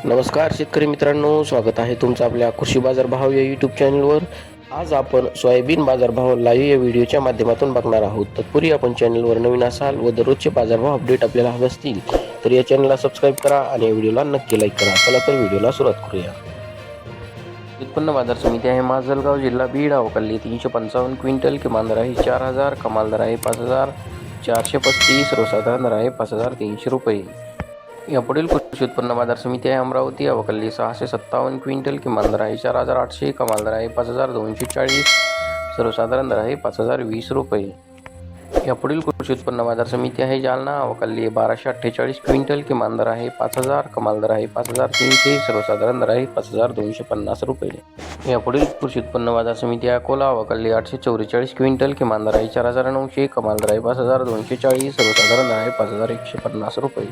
नमस्कार शेतकरी मित्रांनो, स्वागत आहे तुमचं आपल्या कृषी बाजार भाव या यूट्यूब चॅनलवर. आज आपण सोयाबीन बाजारभाव लाईव्ह या व्हिडिओच्या माध्यमातून बघणार आहोत. तत्पूर्वी आपण चॅनलवर नवीन असाल व दररोजचे बाजारभाव अपडेट आपल्याला हवे असतील तर या चॅनलला सबस्क्राईब करा आणि या व्हिडिओला नक्की लाईक करा. चला तर व्हिडिओला सुरुवात करूया. उत्पन्न बाजार समिती आहे माजलगाव, जिल्हा बीड. अवकाली 355 क्विंटल, किमान दर आहे 4,000, कमाल दर आहे 5,435, सर्वसाधारण दर आहे 5,300 रुपये. यापुढील कृषी उत्पन्न बाजार समिती आहे अमरावती. अवकाली 657 क्विंटल, किमान दर आहे 4,800, कमाल दर आहे 5,240, सर्वसाधारण दर आहे 5,020 रुपये. यापुढील कृषी उत्पन्न बाजार समिती आहे जालना. अवकाली 1248 क्विंटल, किमान दर आहे 5,000, कमाल दर आहे 5,300, सर्वसाधारण दर आहे 5,250 रुपये. यापुढील कृषी उत्पन्न बाजार समिती आहे अकोला. अवकाली 844 क्विंटल, किमान दर आहे 4,900, कमाल दर आहे 5,240, सर्वसाधारण दर आहे 5,150 रुपये.